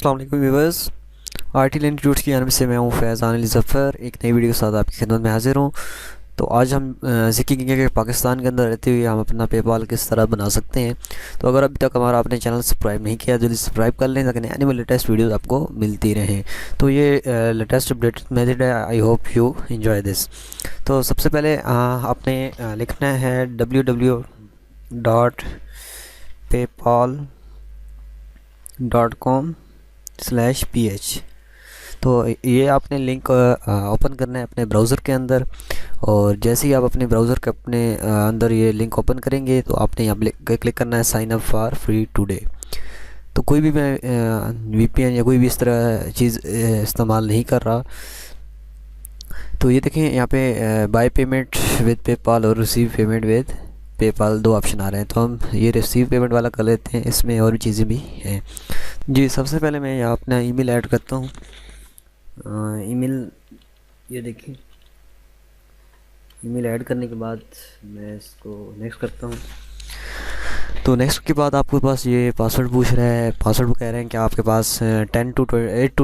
अस्सलाम वालेकुम viewers. आर्टिल institute की जानब से मैं हूँ फैज़ान अली ज़फ़र, एक नई वीडियो के साथ आपकी खिदमत में हाजिर हूँ। तो आज हम सीखेंगे कि पाकिस्तान के अंदर रहते हुए हम अपना पेपाल किस तरह बना सकते हैं। तो अगर अभी तक हमारा आपने चैनल सब्सक्राइब नहीं किया जल्दी सब्सक्राइब कर लें ताकि आने वाली लेटेस्ट वीडियोज़ आपको मिलती रहें। तो ये लेटेस्ट अपडेटेड मेथड है, I hope you enjoy this. तो सबसे पहले आपने लिखना है www.paypal.com/ph। तो ये आपने लिंक ओपन करना है अपने ब्राउज़र के अंदर, और जैसे ही आप अपने ब्राउज़र के अंदर ये लिंक ओपन करेंगे तो आपने यहाँ क्लिक करना है sign up for free today. तो कोई भी मैं वीपीएन या कोई भी इस तरह चीज़ इस्तेमाल नहीं कर रहा। तो ये देखें यहाँ पे बाय पेमेंट विद पेपाल और रिसीव पेमेंट विद पेपाल दो ऑप्शन आ रहे हैं। तो हम ये रिसीव पेमेंट वाला कर लेते हैं, इसमें और भी चीज़ें भी हैं जी। सबसे पहले मैं यहाँ अपना ईमेल ऐड करता हूँ। ईमेल ये देखिए, ईमेल ऐड करने के बाद मैं इसको नेक्स्ट करता हूँ। तो नेक्स्ट के बाद आपके पास ये पासवर्ड पूछ रहा है। पासवर्ड कह रहे हैं कि आपके पास 8 to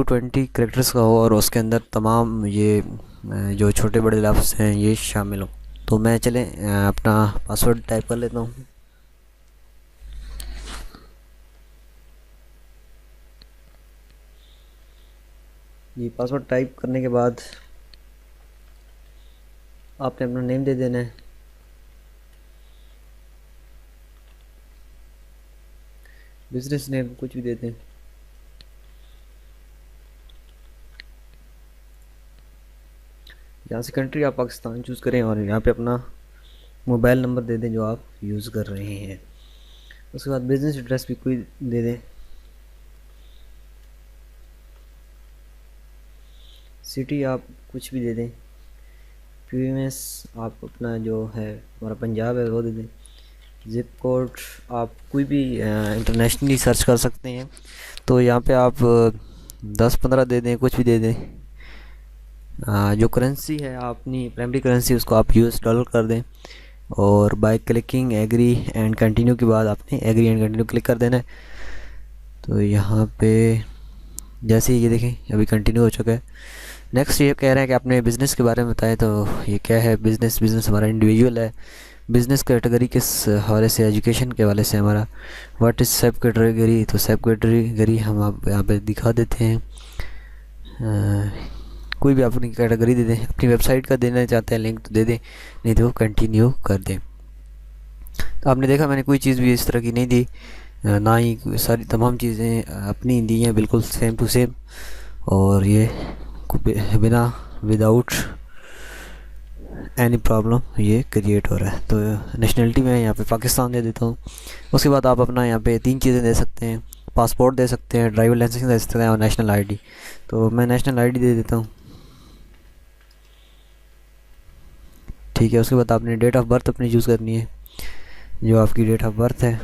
20 करेक्टर्स का हो और उसके अंदर तमाम ये जो छोटे बड़े लफ्ज़ हैं ये शामिल हो। तो मैं चले अपना पासवर्ड टाइप कर लेता हूँ। ये पासवर्ड टाइप करने के बाद आपने अपना नेम दे देना है। बिजनेस नेम कुछ भी दे दें। यहाँ से कंट्री आप पाकिस्तान चूज़ करें और यहाँ पे अपना मोबाइल नंबर दे दें जो आप यूज़ कर रहे हैं। उसके बाद बिज़नेस एड्रेस भी कोई दे दें। सिटी आप कुछ भी दे दें। पीएमएस आप अपना जो है हमारा पंजाब है वो दे दें। ज़िप कोड आप कोई भी इंटरनेशनली सर्च कर सकते हैं। तो यहाँ पे आप 10-15 दे दें, कुछ भी दे दें। जो करेंसी है अपनी प्राइमरी करेंसी उसको आप यूएस डॉलर कर दें, और by clicking agree and continue के बाद आपने एग्री एंड कंटिन्यू क्लिक कर देना है। तो यहाँ पे जैसे ही ये देखें अभी कंटिन्यू हो चुका है। नेक्स्ट ये कह रहा है कि आपने बिज़नेस के बारे में बताएं। तो ये क्या है, बिज़नेस हमारा इंडिविजुअल है। बिज़नेस कैटेगरी किस हवाले से, एजुकेशन के हवाले से हमारा। व्हाट इज़ सब कैटेगरी, तो सब कैटेगरी हम आप यहाँ पे दिखा देते हैं। कोई भी अपनी कैटेगरी दे दें। अपनी वेबसाइट का देना चाहते हैं लिंक तो दे दें, नहीं तो कंटिन्यू कर दें। तो आपने देखा मैंने कोई चीज़ भी इस तरह की नहीं दी, ना ही सारी तमाम चीज़ें अपनी दी हैं बिल्कुल सेम टू सेम, और ये बिना विदाउट एनी प्रॉब्लम ये क्रिएट हो रहा है। तो नेशनलिटी में यहाँ पे पाकिस्तान दे देता हूँ। उसके बाद आप अपना यहाँ पे 3 चीज़ें दे सकते हैं। पासपोर्ट दे सकते हैं, ड्राइवर लाइसेंस दे सकते हैं और नेशनल आईडी। तो मैं नेशनल आईडी दे देता हूँ, ठीक है। उसके बाद आपने डेट ऑफ बर्थ अपनी यूज़ करनी है, जो आपकी डेट ऑफ बर्थ है।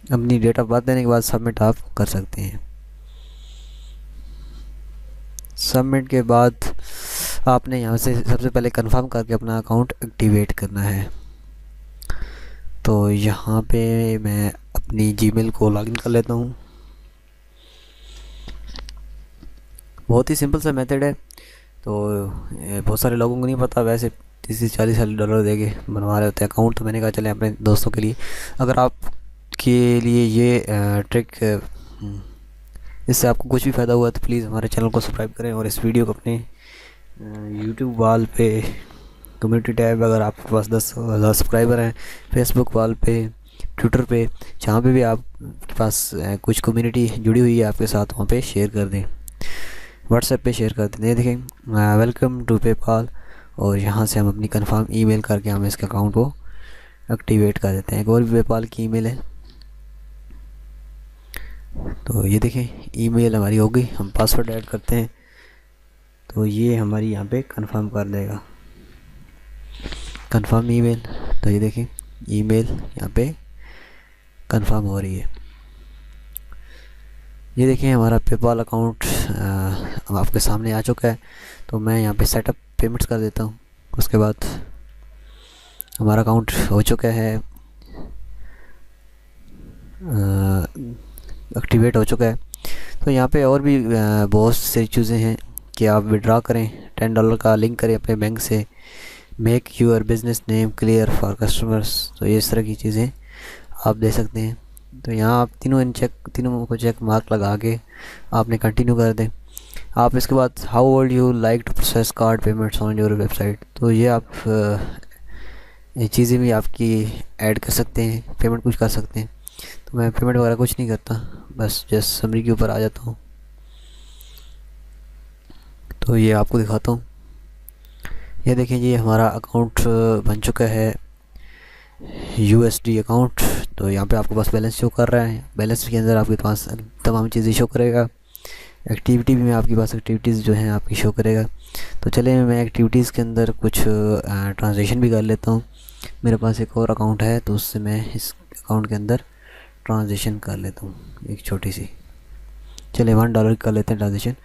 अपनी डेट ऑफ बर्थ देने के बाद सबमिट आप कर सकते हैं। सबमिट के बाद आपने यहाँ से सबसे पहले कंफर्म करके अपना अकाउंट एक्टिवेट करना है। तो यहाँ पे मैं अपनी जीमेल को लॉगिन कर लेता हूँ। बहुत ही सिंपल सा मेथड है। तो बहुत सारे लोगों को नहीं पता, वैसे 30-40 डॉलर दे के बनवा रहे होते हैं अकाउंट। तो मैंने कहा चले अपने दोस्तों के लिए, अगर आपके लिए ये ट्रिक इससे आपको कुछ भी फ़ायदा हुआ तो प्लीज़ हमारे चैनल को सब्सक्राइब करें, और इस वीडियो को अपने यूट्यूब वाल पे कम्युनिटी टैब, अगर आपके पास 10,000 सब्सक्राइबर हैं, फेसबुक वाल पे, ट्विटर पे, जहाँ पे भी आपके पास कुछ कम्युनिटी जुड़ी हुई है आपके साथ, वहाँ पे शेयर कर दें, व्हाट्सएप पे शेयर कर दें। देखें वेलकम टू पेपाल, और यहाँ से हम अपनी कंफर्म ईमेल करके हम इसके अकाउंट को एक्टिवेट कर देते हैं। एक और भी पेपाल की ईमेल है। तो ये देखें ईमेल हमारी हो गई। हम पासवर्ड ऐड करते हैं तो ये हमारी यहाँ पे कंफर्म कर देगा, कंफर्म ईमेल। तो ये देखें ईमेल यहाँ पे कंफर्म हो रही है। ये देखें हमारा पेपाल अकाउंट आपके सामने आ चुका है। तो मैं यहाँ पे सेटअप पेमेंट्स कर देता हूँ। उसके बाद हमारा अकाउंट हो चुका है, एक्टिवेट हो चुका है। तो यहाँ पे और भी बहुत सारी चीज़ें हैं कि आप विड्रा करें, $10 का लिंक करें अपने बैंक से, make your business name clear for customers. तो ये इस तरह की चीज़ें आप दे सकते हैं। तो यहाँ आप तीनों को चेक मार्क लगा के आपने कंटिन्यू कर दें। आप इसके बाद how would you like to process card payments on your website, तो ये आप ये चीज़ें भी आपकी ऐड कर सकते हैं, पेमेंट कुछ कर सकते हैं। तो मैं पेमेंट वगैरह कुछ नहीं करता, बस जस्ट समरी के ऊपर आ जाता हूँ। तो ये आपको दिखाता हूँ। ये देखें जी, हमारा अकाउंट बन चुका है USD अकाउंट। तो यहाँ पे आपके पास बैलेंस शो कर रहा है, बैलेंस के अंदर आपके पास तमाम चीज़ें शो करेगा। एक्टिविटी में आपके पास एक्टिविटीज़ जो हैं आपकी शो करेगा। तो चले मैं एक्टिविटीज़ के अंदर कुछ ट्रांजेक्शन भी कर लेता हूँ। मेरे पास एक और अकाउंट है, तो उससे मैं इस अकाउंट के अंदर ट्रांजेक्शन कर लेता हूँ एक छोटी सी। चलिए $1 कर लेते हैं ट्रांजेक्शन।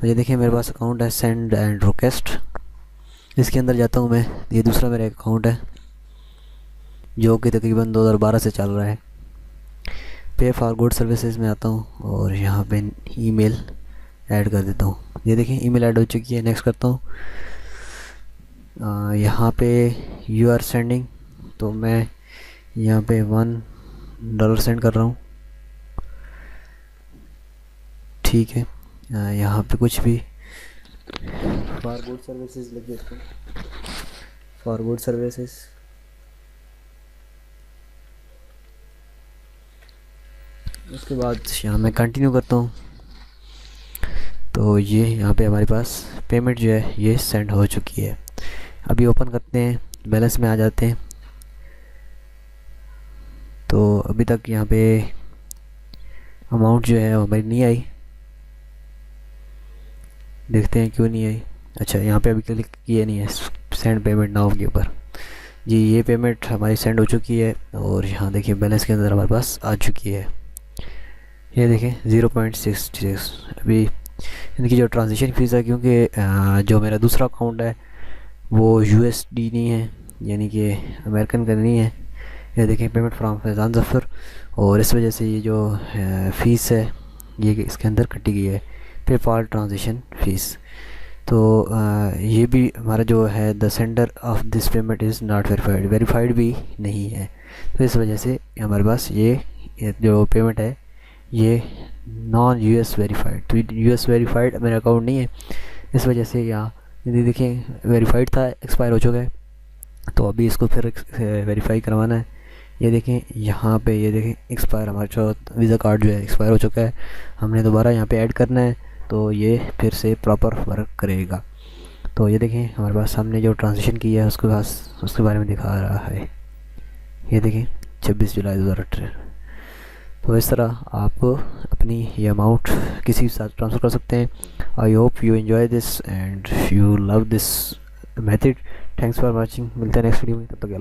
तो ये देखिए मेरे पास अकाउंट है सेंड एंड रिक्वेस्ट, इसके अंदर जाता हूँ मैं। ये दूसरा मेरा अकाउंट है जो कि तकरीबन 2012 से चल रहा है। पे फॉर गुड सर्विसेज में आता हूँ और यहाँ पे ईमेल ऐड कर देता हूँ। ये देखिए ईमेल ऐड हो चुकी है। नेक्स्ट करता हूँ। यहाँ पे यू आर सेंडिंग, तो मैं यहाँ पे $1 सेंड कर रहा हूँ। ठीक है, यहाँ पे कुछ भी फॉर गुड सर्विसेज लिख देते हैं, फॉर गुड सर्विसेज। उसके बाद यहाँ मैं कंटिन्यू करता हूँ। तो ये यहाँ पे हमारे पास पेमेंट जो है ये सेंड हो चुकी है। अभी ओपन करते हैं, बैलेंस में आ जाते हैं। तो अभी तक यहाँ पे अमाउंट जो है वो हमारी नहीं आई, देखते हैं क्यों नहीं आई। अच्छा, यहाँ पे अभी क्लिक किया नहीं है सेंड पेमेंट नाउ के ऊपर। जी, ये पेमेंट हमारी सेंड हो चुकी है और यहाँ देखिए बैलेंस के अंदर हमारे पास आ चुकी है। ये देखें 0.66। अभी इनकी जो ट्रांजेक्शन फ़ीस है, क्योंकि जो मेरा दूसरा अकाउंट है वो USD नहीं है, यानी कि अमेरिकन का नहीं है। ये देखें पेमेंट फ्रॉम फैज़ान ज़फ़र, और इस वजह से ये जो फ़ीस है ये इसके अंदर कटी गई है, पेपाल ट्रांजेक्शन फ़ीस। तो ये भी हमारा जो है the sender of this payment is not verified, verified भी नहीं है। तो इस वजह से हमारे पास ये जो पेमेंट है ये नॉन US वेरीफाइड। तो US वेरीफाइड मेरा अकाउंट नहीं है, इस वजह से यहाँ यदि देखें वेरीफाइड था, एक्सपायर हो चुका है। तो अभी इसको फिर वेरीफाई करवाना है। ये देखें यहाँ पे, ये देखें एक्सपायर, हमारा जो वीज़ा कार्ड जो है एक्सपायर हो चुका है, हमने दोबारा यहाँ पे ऐड करना है, तो ये फिर से प्रॉपर वर्क करेगा। तो ये देखें हमारे पास सामने जो ट्रांजेक्शन की है उसके बारे में दिखा रहा है। ये देखें 26 जुलाई 2018। तो इस तरह आप अपनी ये अमाउंट किसी के साथ ट्रांसफ़र कर सकते हैं। I hope you enjoy this and you love this method. Thanks for watching. मिलते हैं नेक्स्ट वीडियो में, तब तक अल्लाह।